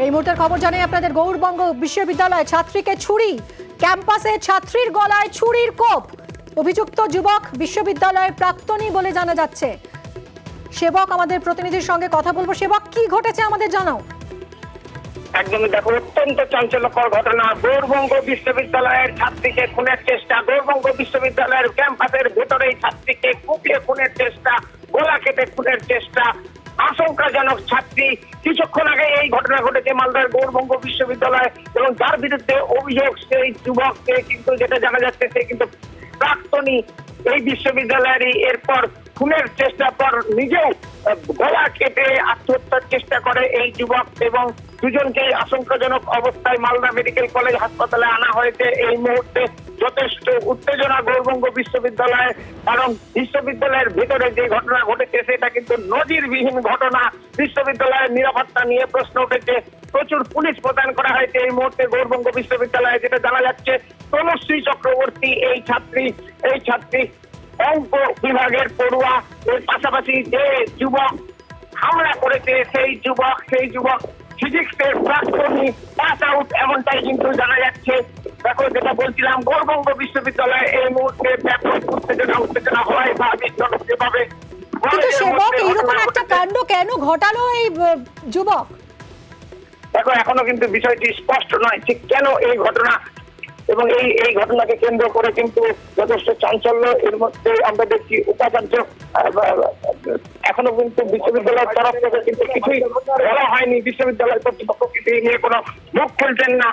এই মুহূর্তের খবর জানাই আপনাদের। গৌড়বঙ্গ বিশ্ববিদ্যালয় ছাত্রীকে ছুরি, ক্যাম্পাসে ছাত্রীর গলায় ছুরির কোপ। অভিযুক্ত যুবক বিশ্ববিদ্যালয়ের প্রাক্তনী বলে জানা যাচ্ছে। সেবক আমাদের প্রতিনিধির সঙ্গে কথা বলবো। সেবক, কি ঘটেছে আমাদের জানাও। একদমই দেখো, অত্যন্ত চাঞ্চল্যকর ঘটনা। গৌড়বঙ্গ বিশ্ববিদ্যালয়ের ছাত্রীকে খুনের চেষ্টা। গৌড়বঙ্গ বিশ্ববিদ্যালয়ের ক্যাম্পাসের ভেতরেই ছাত্রীকে কুপিয়ে খুনের চেষ্টা, গলা কেটে খুনের চেষ্টা। আশঙ্কাজনক ছাত্রী। কিছুক্ষণ আগে এই ঘটনা ঘটেছে মালদার গৌড়বঙ্গ বিশ্ববিদ্যালয়, এবং যার বিরুদ্ধে অভিযোগ সেই যুবককে কিন্তু যেটা জানা যাচ্ছে সে কিন্তু প্রাক্তনী এই বিশ্ববিদ্যালয়েরই। এরপর খুনের চেষ্টার পর নিজেও গলা কেটে আত্মহত্যার চেষ্টা করে এই যুবক, এবং দুজনকে আশঙ্কাজনক অবস্থায় মালদা মেডিকেল কলেজ হাসপাতালে আনা হয়েছে। এই মুহূর্তে যথেষ্ট উত্তেজনা গৌড়বঙ্গ বিশ্ববিদ্যালয়ে, কারণ বিশ্ববিদ্যালয়ের ভেতরে যে ঘটনা ঘটেছে সেটা কিন্তু নজিরবিহীন ঘটনা। বিশ্ববিদ্যালয়ের নিরাপত্তা নিয়ে প্রশ্ন উঠেছে। প্রচুর পুলিশ মোতায়েন করা হয়েছে এই মুহূর্তে গৌড়বঙ্গ বিশ্ববিদ্যালয়ে। যেটা জানা যাচ্ছে, তনুশ্রী চক্রবর্তী এই ছাত্রী অঙ্ক বিভাগের পড়ুয়া। এর পাশাপাশি যে যুবক হামলা করেছে সেই যুবক ফিজিক্সের প্রাক্তনী, পাস আউট, এমনটাই কিন্তু জানা যাচ্ছে। দেখো, যেটা বলছিলাম, গৌড়বঙ্গ বিশ্ববিদ্যালয়ে এই মুহূর্তে ব্যাপক উত্তেজনা হয় স্বাভাবিক যেভাবে। কিন্তু সেবক, এইরকম একটা কাণ্ড কেন ঘটালো এই যুবক? দেখো, এখনো কিন্তু বিষয়টি স্পষ্ট নয় ঠিক কেন এই ঘটনা, এবং এই ঘটনাকে কেন্দ্র করে কিন্তু যথেষ্ট চাঞ্চল্য। এর মধ্যে আমরা দেখছি উপাচার্য এখনো কিন্তু বিশ্ববিদ্যালয়ের তরফ থেকে কিন্তু কিছুই বলা হয়নি। বিশ্ববিদ্যালয় কর্তৃপক্ষ কিন্তু এই নিয়ে কোনো মুখ খুলছেন না।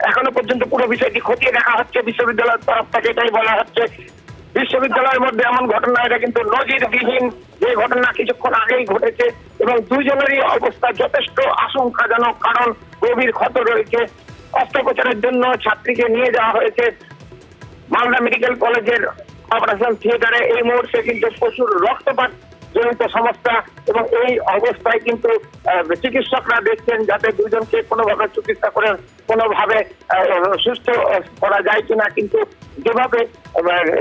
এখনো পর্যন্ত পুরো বিষয়টি খতিয়ে দেখা হচ্ছে বিশ্ববিদ্যালয়ের তরফ থেকে, এটাই বলা হচ্ছে। বিশ্ববিদ্যালয়ের মধ্যে এমন ঘটনা, এটা কিন্তু নজিরবিহীন যে ঘটনা কিছুক্ষণ আগেই ঘটেছে, এবং দুইজনেরই অবস্থা যথেষ্ট আশঙ্কাজনক, কারণ গভীর ক্ষত রয়েছে। অস্ত্রোপচারের জন্য ছাত্রীকে নিয়ে যাওয়া হয়েছে মালদা মেডিকেল কলেজের অপারেশন থিয়েটারে। এই মুহূর্তে কিন্তু প্রচুর রক্তপাত জনিত সমস্যা, এবং এই অবস্থায় কিন্তু চিকিৎসকরা দেখছেন যাতে দুজনকে কোনোভাবে চিকিৎসা করে কোনোভাবে সুস্থ করা যায় কিনা। কিন্তু যেভাবে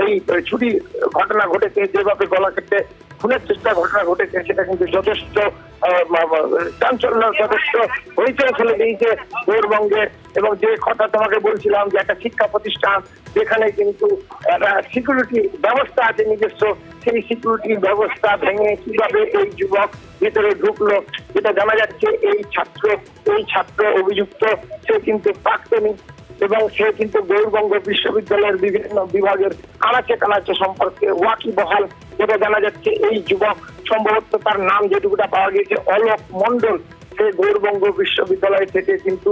এই ছুটি ঘটনা ঘটেছে, যেভাবে গলা কেটে খুনের চেষ্টা ঘটনা ঘটেছে, সেটা কিন্তু যথেষ্ট চাঞ্চল্য, যথেষ্ট হইচই ফেলে দিয়েছে গৌড়বঙ্গে। এবং যে কথা তোমাকে বলছিলাম যে একটা শিক্ষা প্রতিষ্ঠান যেখানে কিন্তু একটা সিকিউরিটি ব্যবস্থা আছে নিজস্ব, সেই সিকিউরিটি ব্যবস্থা ভেঙে কিভাবে এই যুবক ভিতরে ঢুকলো, যেটা জানা যাচ্ছে এই ছাত্র অভিযুক্ত সে কিন্তু প্রাক্তনী, এবং সে কিন্তু গৌড়বঙ্গ বিশ্ববিদ্যালয়ের বিভিন্ন বিভাগের কানাচে সম্পর্কে ওয়াকিবহাল। যেটা জানা যাচ্ছে, এই যুবক সম্ভবত তার নাম যেটুকুটা পাওয়া গিয়েছে অলোক মন্ডল, সে গৌড়বঙ্গ বিশ্ববিদ্যালয় থেকে কিন্তু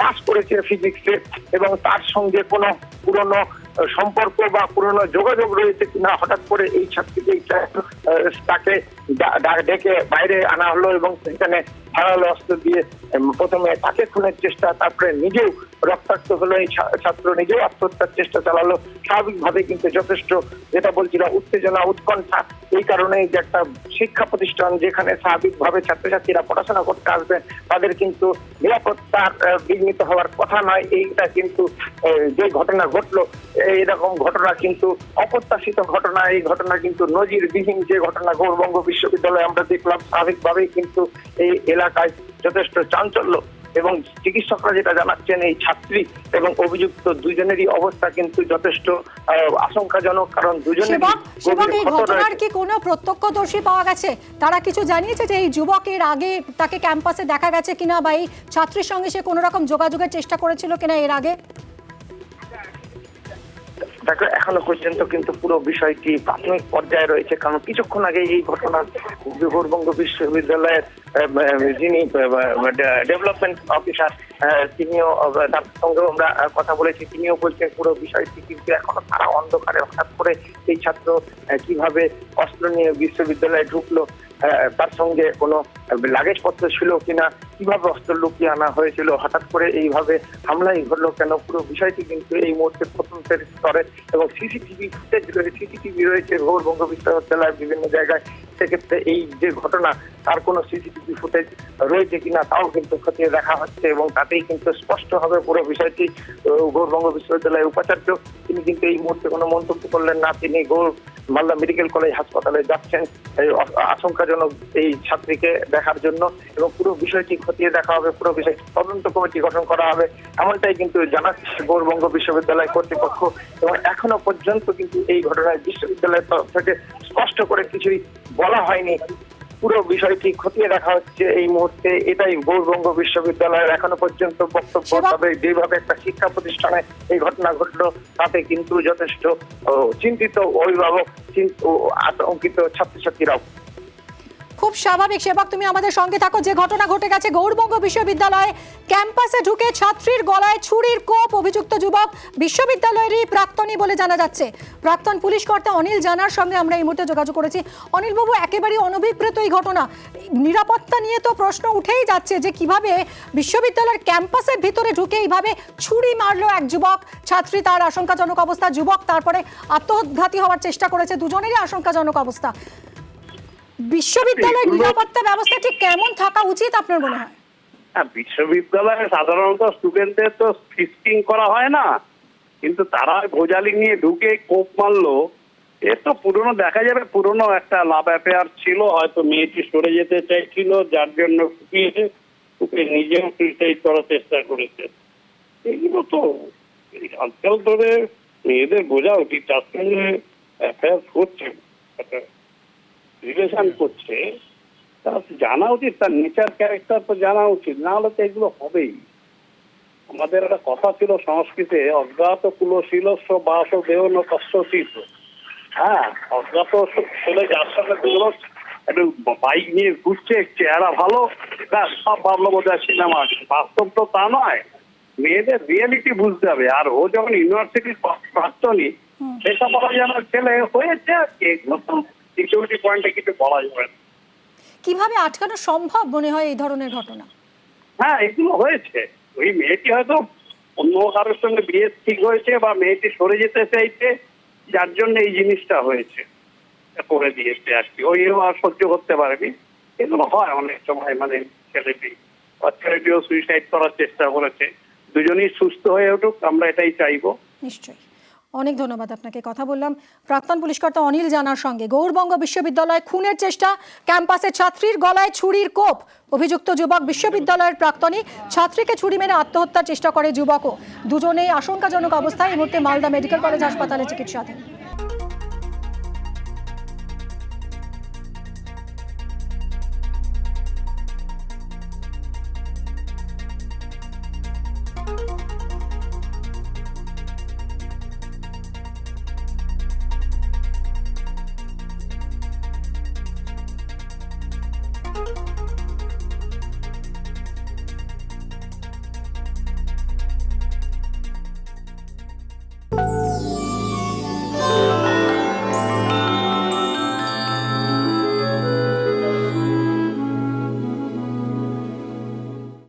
পাস করেছে ফিজিক্সে, এবং তার সঙ্গে কোনো পুরনো সম্পর্ক বা পুরনো যোগাযোগ রয়েছে কিনা হঠাৎ করে এই ছাত্রীকে তাকে ডেকে বাইরে আনা হলো, এবং সেখানে ধারালো অস্ত্র দিয়ে প্রথমে তাকে খুনের চেষ্টা, তারপরে নিজেও রক্তাক্ত হলো। এই ছাত্র নিজেও আত্মহত্যার চেষ্টা চালালো। স্বাভাবিকভাবে কিন্তু যথেষ্ট, যেটা বলছিলাম, উত্তেজনা, উৎকণ্ঠা। এই কারণেই যে একটা শিক্ষা প্রতিষ্ঠান যেখানে স্বাভাবিকভাবে ছাত্রছাত্রীরা পড়াশোনা করতে আসবে, তাদের কিন্তু নিরাপত্তার বিঘ্নিত হওয়ার কথা নয়। এইটা কিন্তু যে ঘটনা ঘটলো, এইরকম ঘটনা কিন্তু অপ্রত্যাশিত ঘটনা। এই ঘটনা কিন্তু নজিরবিহীন যে ঘটনা গৌড়বঙ্গ বিশ্ববিদ্যালয়ে আমরা দেখলাম। স্বাভাবিকভাবেই কিন্তু এই এলাকায় যথেষ্ট চাঞ্চল্য, এবং চিকিৎসকরা যেটা জানাচ্ছেন, এই ছাত্রী এবং অভিযুক্ত দুজনেরই অবস্থা কিন্তু যথেষ্ট আশঙ্কাজনক, কারণ দুজনেরই এই ঘটনার কি কোনো প্রত্যক্ষদর্শী পাওয়া গেছে? তারা কিছু জানিয়েছে যে এই যুবকের আগে তাকে ক্যাম্পাসে দেখা গেছে কিনা, বা এই ছাত্রীর সঙ্গে সে কোনো রকম যোগাযোগের চেষ্টা করেছিল কিনা এর আগে? দেখো, এখনো পর্যন্ত কিন্তু পুরো বিষয়টি প্রাথমিক পর্যায়ে রয়েছে, কারণ কিছুক্ষণ আগে এই ঘটনা গৌড়বঙ্গ বিশ্ববিদ্যালয়ের যিনি ডেভেলপমেন্ট অফিসার, তিনিও, তার সঙ্গেও আমরা কথা বলেছি, তিনিও বলছেন পুরো বিষয়টি কিন্তু এখনো তারা অন্ধকারে। হঠাৎ করে এই ছাত্র কিভাবে অস্ত্র নিয়ে বিশ্ববিদ্যালয়ে ঢুকলো, তার সঙ্গে কোনো লাগেজপত্র ছিল কিনা, কিভাবে অস্ত্র লুকিয়ে আনা হয়েছিল, হঠাৎ করে এইভাবে হামলাই ঘটলো কেন, পুরো বিষয়টি কিন্তু এই মুহূর্তে তদন্তের স্তরে। এবং সিসিটিভি রয়েছে গৌড়বঙ্গ বিশ্ববিদ্যালয়ের বিভিন্ন জায়গায়। সেক্ষেত্রে এই যে ঘটনা, তার কোনো সিসিটিভি ফুটেজ রয়েছে কিনা তাও কিন্তু খতিয়ে দেখা হচ্ছে, এবং তাতেই কিন্তু স্পষ্ট হবে পুরো বিষয়টি। গৌড়বঙ্গ বিশ্ববিদ্যালয়ের উপাচার্য তিনি কিন্তু এই মুহূর্তে কোনো মন্তব্য করলেন না। তিনি মালদা মেডিকেল কলেজ হাসপাতালে যাচ্ছেন এই আশঙ্কাজনক এই ছাত্রীকে দেখার জন্য, এবং পুরো বিষয়টি খতিয়ে দেখা হবে, পুরো বিষয় তদন্ত কমিটি গঠন করা হবে, এমনটাই কিন্তু জানাচ্ছে গৌড়বঙ্গ বিশ্ববিদ্যালয় কর্তৃপক্ষ। এবং এখনো পর্যন্ত কিন্তু এই ঘটনায় বিশ্ববিদ্যালয়ের তরফ থেকে স্পষ্ট করে কিছুই বলা হয়নি। পুরো বিষয়টি খতিয়ে দেখা হচ্ছে এই মুহূর্তে, এটাই গৌড়বঙ্গ বিশ্ববিদ্যালয়ের এখনো পর্যন্ত বক্তব্য। তবে যেভাবে একটা শিক্ষা প্রতিষ্ঠানে এই ঘটনা ঘটলো তাতে কিন্তু যথেষ্ট চিন্তিত অভিভাবক, আতঙ্কিত ছাত্রছাত্রীরাও। খুব স্বাভাবিক। সেবক, তুমি আমাদের সঙ্গে থাকো। যে ঘটনা ঘটে গেছে গৌড়বঙ্গ বিশ্ববিদ্যালয়ে, ক্যাম্পাসে ঢুকে ছাত্রীর গলায় ছুরির কোপ, অভিযুক্ত যুবক বিশ্ববিদ্যালয়েরই প্রাক্তনী বলে জানা যাচ্ছে। প্রাক্তন পুলিশ কর্তা অনিল জানার সঙ্গে আমরা এই মুহূর্তে যোগাযোগ করেছি। অনিল বাবু, একেবারেই অনভিপ্রেত এই ঘটনা, নিরাপত্তা নিয়ে তো প্রশ্ন উঠেই যাচ্ছে যে কিভাবে বিশ্ববিদ্যালয়ের ক্যাম্পাসের ভিতরে ঢুকে এইভাবে ছুরি মারলো এক যুবক ছাত্রী, তার আশঙ্কাজনক অবস্থা, যুবক তারপরে আত্মঘাতী হওয়ার চেষ্টা করেছে, দুজনেরই আশঙ্কাজনক অবস্থা। বিশ্ববিদ্যালয়ের নিরাপত্তা ব্যবস্থা ঠিক কেমন থাকা উচিত আপনার মনে হয়? বিশ্ববিদ্যালয়ে সাধারণত স্টুডেন্টদের তো ফিস্টিং করা হয় না, কিন্তু তারা ভোজালি নিয়ে ঢুকে কোপ মারলো। এর তো পুরনো, দেখা যাবে পুরনো একটা লাভ অ্যাফেয়ার ছিল, হয়তো মেয়েটি সরে যেতে চাইছিল, যার জন্য ওকে নিজেও সুইসাইড করার চেষ্টা করেছে। এগুলো তো আজকাল ধরে মেয়েদের বোঝা উচিত, তার সঙ্গে অ্যাফেয়ার করছে, রিলেশন করছে, তার জানা উচিত, তার নেচার ক্যারেক্টার তো জানা উচিত, না হলে তো এগুলো হবেই। আমাদের একটা কথা ছিল সংস্কৃতে, অজ্ঞাত কুলশীলস্য বাস দেহ ন কষ্টচিত। হ্যাঁ, অজ্ঞাত ছেলে যার সঙ্গে দেখলো একটু বাইক নিয়ে ঘুরছে, চেহারা ভালো, সব ভাবলো বোধহয় সিনেমা। বাস্তব তো তা নয়, মেয়েদের রিয়েলিটি বুঝতে হবে। আর ও যখন ইউনিভার্সিটির প্রাক্তনী, সেটা বলা যেন ছেলে হয়েছে, এগুলো তো সিকিউরিটি পয়েন্টে কিছু বলা যাবে না। কিভাবে আটকানো সম্ভব মনে হয় এই ধরনের ঘটনা? হ্যাঁ, এগুলো হয়েছে। ওই মেয়েটি হয়তো অন্য কারোর সঙ্গে বিয়ে ঠিক হয়েছে, বা মেয়েটি সরে যেতে চাইছে, যার জন্য এই জিনিসটা হয়েছে, করে দিয়েছে আর কি। ওইও আর সহ্য করতে পারেনি। এগুলো হয় অনেক সময়, মানে ছেলেটিও সুইসাইড করার চেষ্টা করেছে। দুজনেই সুস্থ হয়ে উঠুক, আমরা এটাই চাইবো। নিশ্চয়ই। অনেক ধন্যবাদ আপনাকে। কথা বললাম প্রাক্তন পুলিশ কর্তা অনিল জানার সঙ্গে। গৌড়বঙ্গ বিশ্ববিদ্যালয়ে খুনের চেষ্টা, ক্যাম্পাসে ছাত্রীর গলায় ছুরির কোপ, অভিযুক্ত যুবক বিশ্ববিদ্যালয়ের প্রাক্তনী, ছাত্রীকে ছুরি মেরে আত্মহত্যার চেষ্টা করে যুবকও। দুজনেই আশঙ্কাজনক অবস্থায় এই মুহূর্তে মালদা মেডিকেল কলেজ হাসপাতালে চিকিৎসাধীন।